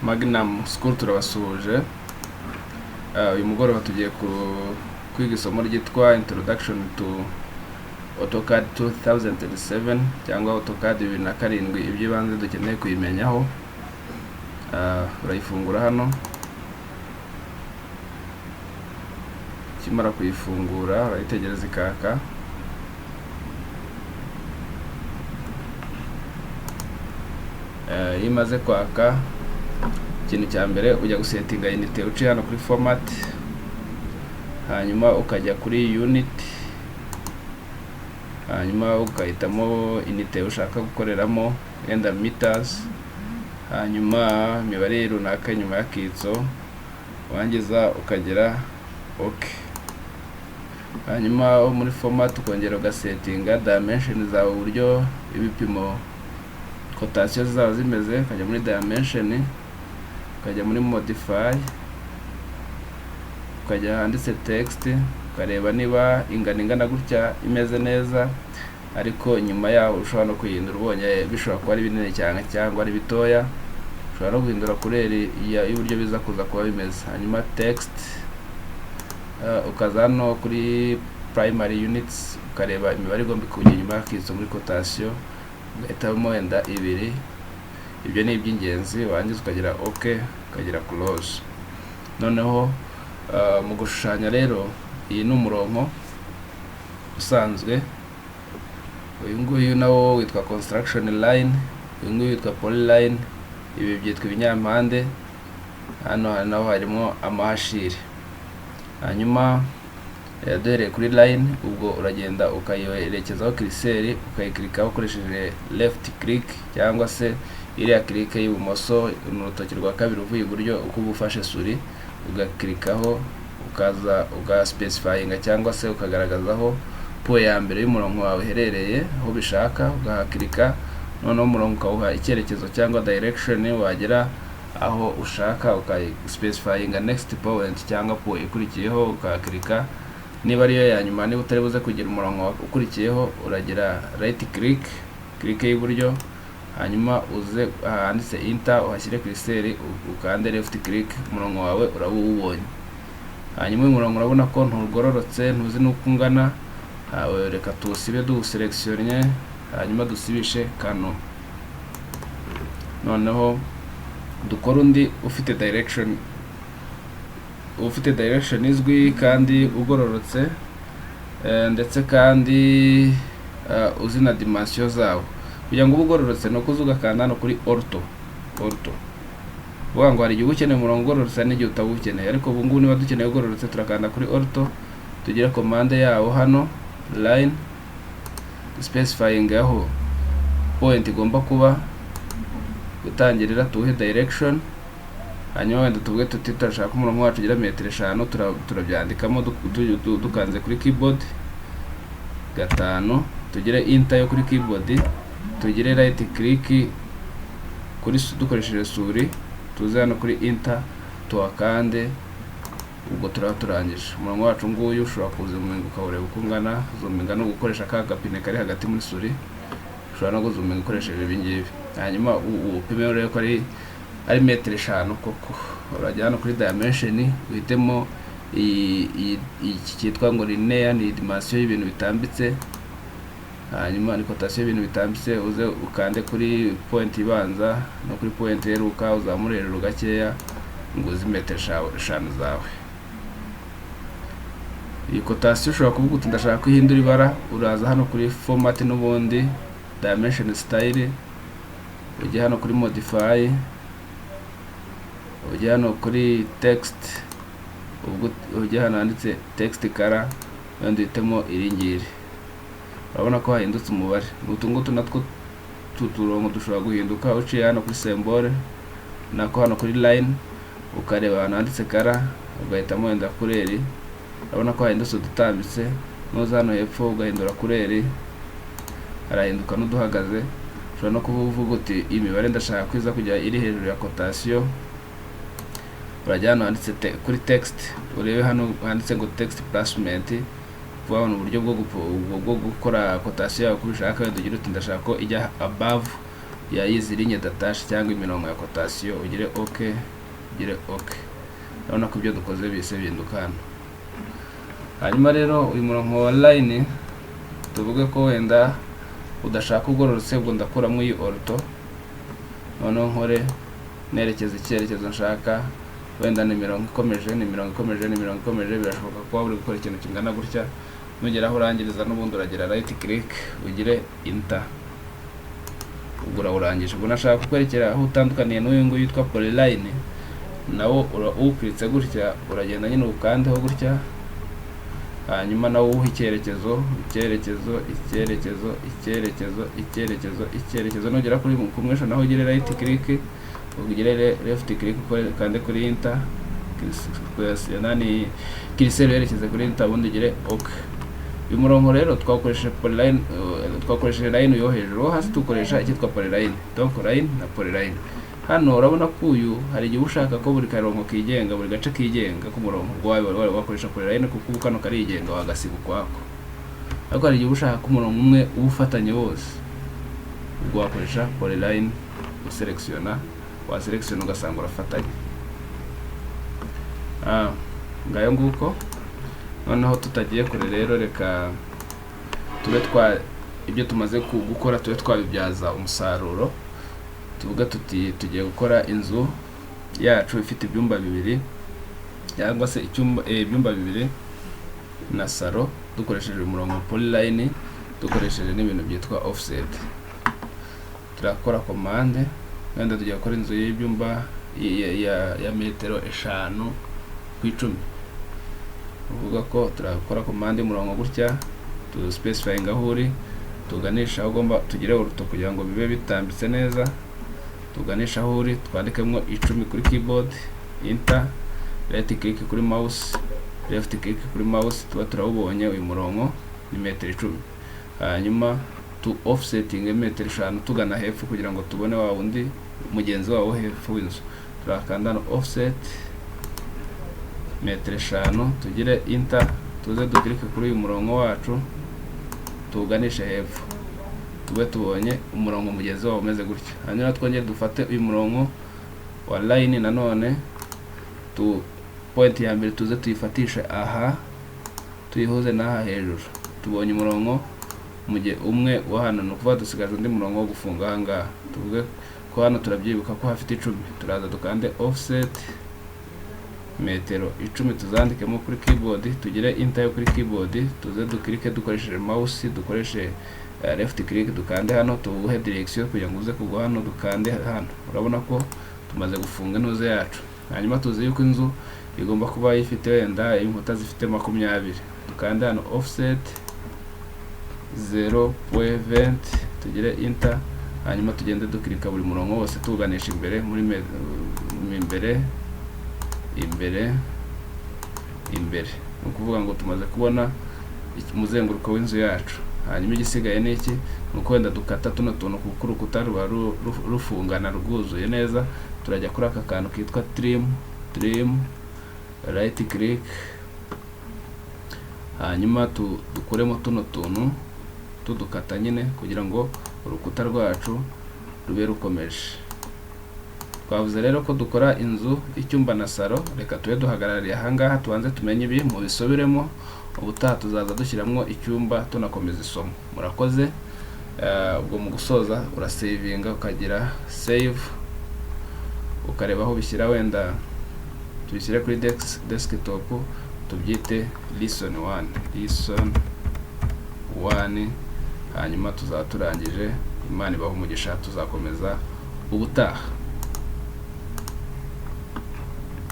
Magnum School turabasuhuje. Uyu mugoroba tugiye kwiga isomo ryitwa Introduction to AutoCAD 2007 cyangwa AutoCAD 2007, iby'ibanze dukeneye kuyimenyaho. Urayifungura hano. Kimara kuyifungura urayitegereza ikaka. Iyo imaze kwaka, ikintu cya mbere ujya gusetinga unit uciye hano kuri format, hanyuma ukajya kuri unit, hanyuma ukahitamo unit ushaka gukoreramo, wenda meters, hanyuma imibare runaka nyuma y'akitso, wangiza ukagera OK. Hanyuma muri format ukongera ugasetinga dimension zawe, uburyo ibipimo quotation zaba zimeze, ukajya muri dimension, ukajya muri modify, ukajya handitse text, ukareba niba ingana gutya imeze neza, ariko nyuma yaho ushobora no kuyihindura ubonye bishobora kuba ari binini cyane cyangwa ari bitoya. Ushobora no guhindura kureri y'uburyo biza kuza kuba bimeze. Hanyuma text, ukaza hano kuri primary units, ukareba imibare igomba kujya nyuma y'akitso muri quotation, ugahitamo wenda 2. Ibyo ni iby'ingenzi. Wangiza ukagira OK, ukagira close. Noneho mu gushushanya rero, iyi ni umurongo usanzwe. Uyu nguyu nawo witwa construction line, uyu nguyu witwa polyline, ibi byitwa ibinyampande. Hano naho harimo amahashiri. Hanyuma duhereye kuri line, ubwo uragenda ukayerekezaho curseur, ukayikirikaho ukoresheje left click cyangwa se iriya click y'ibumoso n'urutoki rwa kabiri uvuye iburyo, uko ufashe suri ugakirikaho, ukaza ugaspecifyinga cyangwa se ukagaragazaho point ya mbere y'umurongo wawe iherereye aho bishaka, ugahakirika. Noneho umurongo ukawuha icyerekezo cyangwa direction, wagera aho ushaka ukaspecifyinga next point cyangwa point ikurikiyeho, ukahakirika. Niba ariyo ya nyuma, niba utari buze kugira umurongo ukurikiyeho, uragira right click y'iburyo, hanyuma uze ahanditse enter, uhashyire curseur, ukande left click, umurongo wawe uraba uwubonye. Hanyuma uyu murongo urabona ko ntugororotse, ntuzi n'uko ungana. Reka tuwusibe duselectionye, hanyuma dusibishe kano. Noneho dukora undi ufite direction izwi kandi ugororotse, ndetse kandi uzi na dimension zawo. Kugira ngo ugororotse no kuza ugakanda hano kuri ortho. Vuga ngo hari igihe ukeneye umurongo ugororotse n'igihe utawukeneye, ariko ubu ngubu niba dukeneye ugororotse turakanda kuri ortho, tugira commande yawo hano line, specifying aho point igomba kuba gutangirira, tuwuhe direction. Hanyuma wenda tuvuge tuti turashaka umurongo wacu ugira metero 5, turabyandikamo dukanze kuri keyboard 5, tugire enter yo kuri keyboard, tugire right click kuri dukoresheje suri, tuze hano kuri enter tuhakande. Ubwo turangije umurongo wacu nguyu. Ushobora kuzuminga ukawureba uko ungana, zuminga no gukoresha ka gapine kari hagati muri suri, ushobora no kuzuminga ukoresheje ibi ngibi. Hanyuma upime urebe ko ari metero 5 koko. Urajya hano kuri dimension, uhitemo iki cyitwa ngo linear, ni dimension y'ibintu bitambitse. Hanyuma ni quotation y'ibintu bitambitse, uze ukande kuri point ibanza no kuri point iheruka, uzamure hejuru gakeya ngo uzi metero 5 zawe. Iyi quotation ushobora kuvuga uti ndashaka kwihindura ibara, uraza hano kuri format n'ubundi dimension style, ujya hano kuri modify, ujya hano kuri text, ubwo ujya hano handitse text color, wenda uhitemo iringiri. Urabona ko hahindutse umubare. Ngutu natwo tuturongo dushobora guhinduka uciye hano kuri symbol, nako hano kuri line, ukareba hano handitse color, ugahitamo wenda kureri. Urabona ko hahindutse udutambitse. Noza hano hepfo ugahindura kureri, harahinduka n'uduhagaze. Ushobora no kuvuga uti imibare ndashaka kwiza kujya iri hejuru ya quotation. Urajya hano handitse kuri text, urebe hano handitse ngo text placement, kubona uburyo bwo gukora quotation yawe kubishaka. Wenda ugira uti ndashaka ko ijya above ya izi ligne d'attache cyangwa imirongo ya cotation, ugire OK, ugire OK. Urabona ko ibyo dukoze bise bihinduka hano. Hanyuma rero uyu murongo wa line tuvuge ko wenda udashaka ugororotse, ubwo ndakuramo iyi ortho, noneho nkore nerekeza icyerekezo nshaka, wenda ni imirongo ikomeje, ni imirongo ikomeje, ni imirongo ikomeje. Birashoboka ko waba uri gukora ikintu kingana gutya, nugera aho urangiriza n'ubundi uragira right click ugire enter, ubwo urawurangije. Ubwo nashaka kukwerekera aho utandukaniye n'uyu nguyu yitwa polyline, nawo uwukiritse gutya uragenda nyine ukandeho gutya, hanyuma nawo uha icyerekezo, icyerekezo, icyerekezo, icyerekezo, icyerekezo, icyerekezo. Nugera kuri kumwesha naho ugire right click, ugire left click kandi kuri enter, nani curseur yerekeze kuri enter, ubundi ugire OK. Uyu murongo rero twakoresheje polyline, twakoresheje line yo hejuru, hasi tukoresha icyitwa polyline. Donc line na polyline. Hano urabona ko uyu hari igihe ushaka ko buri karongo kigenga, buri gace kigenga ku murongo wawe wakoresha polyline, kuko kano karigenga wagasiba ukwako. Ariko hari igihe ushaka ko umurongo umwe ufatanye wose, ubwo wakoresha polyline, uselectiona, waselectiona ugasanga urafatanye. Ngayo nguko. Noneho tutagiye kure rero, reka tube ibyo tumaze gukora tube twabibyaza umusaruro. Tuvuga tuti tugiye gukora inzu yacu ifite ibyumba bibiri, cyangwa se ibyumba bibiri na salo, dukoresheje umurongo polyline, dukoresheje n'ibintu byitwa offset. Turakora commande, wenda tugiye gukora inzu y'ibyumba ya metero 5 ku 10. Uvuga ko turakora commande umurongo gutya, tu specifying aho uri, tuganisha aho ugomba tugire uruto kugira ngo bibe bitambitse neza. Tuganisha aho uri, twandikemo 10 kuri keyboard, enter, right click kuri mouse, left click kuri mouse, tuba turawubonye uyu murongo ni metero 10. Hanyuma tu offsetting metero 5 tugana hepfo kugira ngo tubone wa wundi mugenzi wawo hepfo w'inzu. Turakanda offset metero 5, tugire enter, tuze dukirike kuri uyu murongo wacu, tuganishe hepfo, tube tubonye umurongo mugenzi wawo umeze gutya. Hanyuma twongere dufate uyu murongo wa line nanone, point ya mbere tuze tuyifatishe aha, tuyihuze n'aha hejuru, tubonye umurongo umwe wa hano. Nukuvuga dusigaje undi murongo wo gufunga aha ngaha. Tuvuge ko hano turabyibuka ko hafite 10, turaza dukande offset metero 10, tuzandikemo kuri keyboard, tugire enter yo kuri keyboard, tuze dukirike dukoresheje mouse, dukoreshe left click, dukande hano, tubuhe direction kugira ngo uze kugwa hano, dukande hano. Urabona ko tumaze gufunga inoze yacu. Hanyuma tuzi yuko inzu igomba kuba ifite wenda inkuta zifite 20, dukande hano offset 0.20, tugire enter. Hanyuma tugende dukirika buri murongo wose tuganisha imbere muri imbere. Ukuvuga ngo tumaze kubona umuzenguruko w'inzu yacu. Hanyuma igisigaye ni iki? Nuko wenda dukata tuno tuntu kuko urukuta ruba rufungana rwuzuye neza. Turajya kuri aka kantu kitwa trim, right click, hanyuma dukuremo tuno tuntu tudukata nyine kugira ngo urukuta rwacu rube rukomeje. Twavuze rero ko dukora inzu icyumba na salo. Reka tube duhagarariye aha ngaha, tubanze tumenye ibi, mu bisubiremo. Ubutaha tuzaza dushyiramo icyumba tunakomeza isomo. Murakoze. Ubwo mu gusoza urasavinga, ukagira save, ukareba aho bishyira, wenda tubishyire kuri desktop, tubyite lesson 1. Hanyuma tuzaba turangije. Imana ibahe umugisha, tuzakomeza ubutaha.